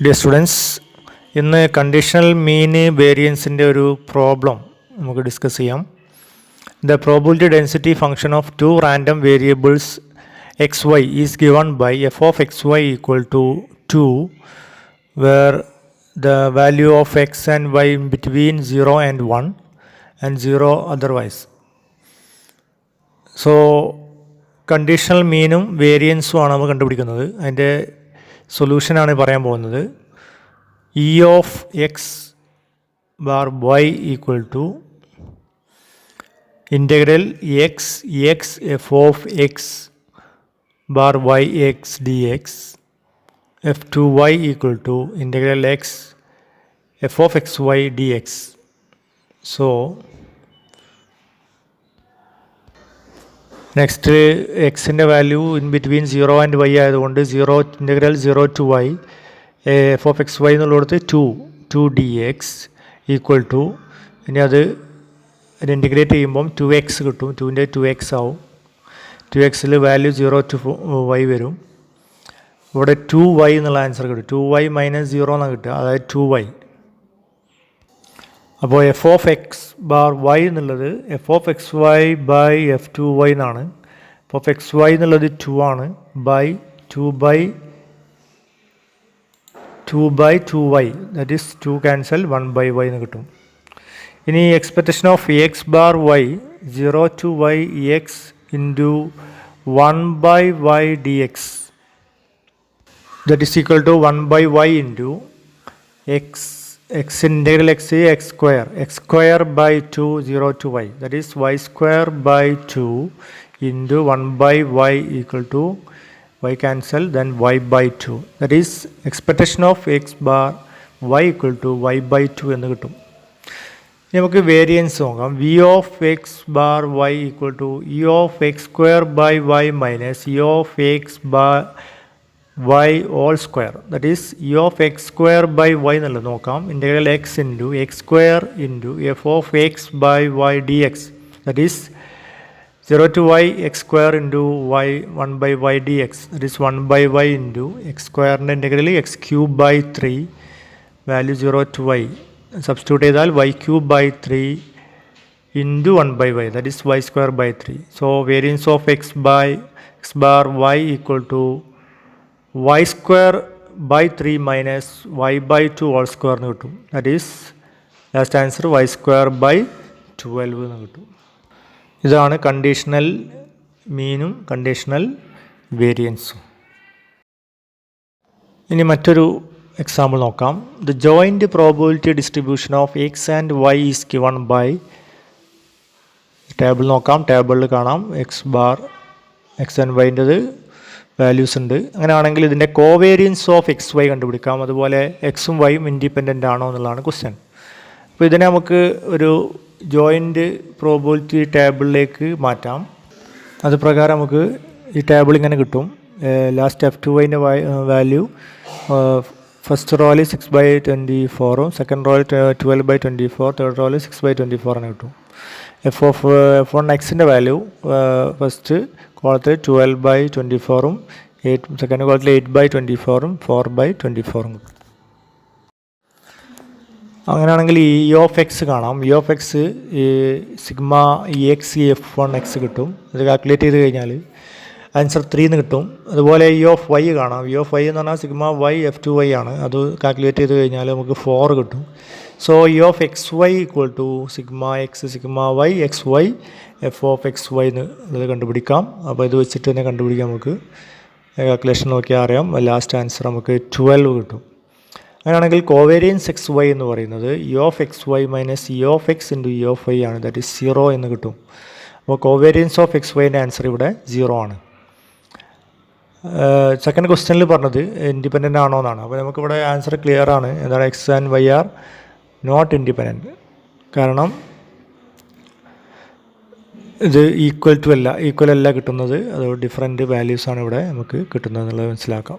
Dear students, ഇന്ന് conditional മീൻ വേരിയൻസിൻ്റെ ഒരു problem നമുക്ക് ഡിസ്കസ് ചെയ്യാം. The probability density function of two random variables xy is given by f of xy equal to 2, where the value of x and y in between 0 and 1 and 0 otherwise. So conditional മീനും വേരിയൻസും ആണ് നമ്മൾ കണ്ടുപിടിക്കുന്നത്. അതിൻ്റെ സൊല്യൂഷനാണ് പറയാൻ പോകുന്നത്. E of x bar y equal to integral x x f of x bar y x d x f two y equal to integral x f of x y d x. So next എക്സിൻ്റെ value in between 0 and y ആയതുകൊണ്ട് integral 0 to y f of x y എന്നുള്ളത് to d x equal to, ഇനി അത് integrate ചെയ്യുമ്പം 2x കിട്ടും. 2ൻ്റെ 2x ആവും. 2xൽ value 0 to Y വരും. ഇവിടെ 2y എന്നുള്ള ആൻസർ കിട്ടും. 2y മൈനസ് 0 എന്നാണ് കിട്ടുക, അതായത് 2y. അപ്പോൾ f of x bar y എന്നുള്ളത് f of x y by f two y എന്നാണ്. എഫ് ഓഫ് എക്സ് വൈ എന്നുള്ളത് 2 ആണ്, by 2y, that is 2 cancel 1/y എന്ന് കിട്ടും. ഇനി expectation of x bar y 0 to y x into 1/y d x, that is equal to 1/y into x integral x square by 2 0 to y, that is y square by 2 into 1/y equal to y cancel, then y by 2, that is expectation of x bar y equal to y by 2 എന്ന് കിട്ടും. ഇനി നമുക്ക് variance നോക്കാം. v of x bar y equal to e of x square by y minus e of x bar y all square, that is e of x square by y എന്നുള്ളത് നോക്കാം. Integral x into x square into f of x by y d x, that is 0 to y x square into y 1/y d x, that is 1/y into x സ്ക്വയറിൻ്റെ integral x cube by 3 value 0 to y substitute ചെയ്താൽ y cube by 3 into 1/y, that is y square by 3. So variance of x bar y equal to y square by 3 minus y by 2 whole square എന്ന് കിട്ടും, that is last answer y square by 12 എന്ന് കിട്ടും. ഇതാണ് conditional മീനും conditional വേരിയൻസും. ഇനി മറ്റൊരു example നോക്കാം. The joint probability distribution of x and y is given by, table നോക്കാം. ടേബിളിൽ കാണാം എക്സ് ആൻഡ് വൈൻ്റെത് വാല്യൂസ് ഉണ്ട്. അങ്ങനെയാണെങ്കിൽ ഇതിൻ്റെ കോവേരിയൻസ് ഓഫ് എക്സ് വൈ കണ്ടുപിടിക്കാം. അതുപോലെ എക്സും വൈയും ഇൻഡിപെൻഡൻ്റ് ആണോ എന്നുള്ളതാണ് ക്വസ്റ്റ്യൻ. അപ്പോൾ ഇതിനെ നമുക്ക് ഒരു ജോയിൻറ്റ് പ്രോബബിലിറ്റി ടേബിളിലേക്ക് മാറ്റാം. അത് പ്രകാരം നമുക്ക് ഈ ടേബിൾ ഇങ്ങനെ കിട്ടും. ലാസ്റ്റ് എഫ് ടു വൈൻ്റെ വാല്യൂ ഫസ്റ്റ് റോയിൽ 6/24, സെക്കൻഡ് റോയിൽ 12/24, തേർഡ് റോയിൽ 6/24 ആണ് കിട്ടും. F1 എക്സിൻ്റെ വാല്യൂ ഫസ്റ്റ് കോളത്തിൽ 12/24, സെക്കൻഡ് കോളത്തിൽ 8/24, 4/24 കിട്ടും. അങ്ങനെയാണെങ്കിൽ ഇ ഓഫ് എക്സ് കാണാം. E of X sigma E X F1 X കിട്ടും. ഇത് കാൽക്കുലേറ്റ് ചെയ്ത് കഴിഞ്ഞാൽ ആൻസർ 3 എന്ന് കിട്ടും. അതുപോലെ ഇ ഓഫ് വൈ കാണാം. ഇ ഓഫ് വൈ എന്ന് പറഞ്ഞാൽ സിഗ്മ വൈ F2 വൈ ആണ്. അത് കാൽക്കുലേറ്റ് ചെയ്ത് കഴിഞ്ഞാൽ നമുക്ക് 4 കിട്ടും. So E of x y equal to sigma x sigma y x y f of x y എന്നുള്ളത് കണ്ടുപിടിക്കാം. അപ്പോൾ ഇത് വെച്ചിട്ട് തന്നെ കണ്ടുപിടിക്കാം. നമുക്ക് കാൽക്കുലേഷൻ നോക്കിയാൽ അറിയാം. ലാസ്റ്റ് ആൻസർ നമുക്ക് 12 കിട്ടും. അങ്ങനെയാണെങ്കിൽ കോവേരിയൻസ് എക്സ് വൈ എന്ന് പറയുന്നത് E of x y minus E of x into E of y ആണ്, ദാറ്റ് ഈസ് 0 എന്ന് കിട്ടും. അപ്പോൾ കോവേരിയൻസ് ഓഫ് എക്സ് വൈൻ്റെ ആൻസർ ഇവിടെ 0 ആണ്. സെക്കൻഡ് ക്വസ്റ്റ്യനിൽ പറഞ്ഞത് ഇൻഡിപെൻഡൻ്റ് ആണോ എന്നാണ്. അപ്പോൾ നമുക്കിവിടെ ആൻസർ ക്ലിയർ ആണ്. എന്താണ് x and y are not independent. കാരണം ഇത് ഈക്വൽ അല്ല കിട്ടുന്നത്, അത് ഡിഫറെൻറ്റ് വാല്യൂസാണ് ഇവിടെ നമുക്ക് കിട്ടുന്നത് എന്നുള്ളത് മനസ്സിലാക്കാം.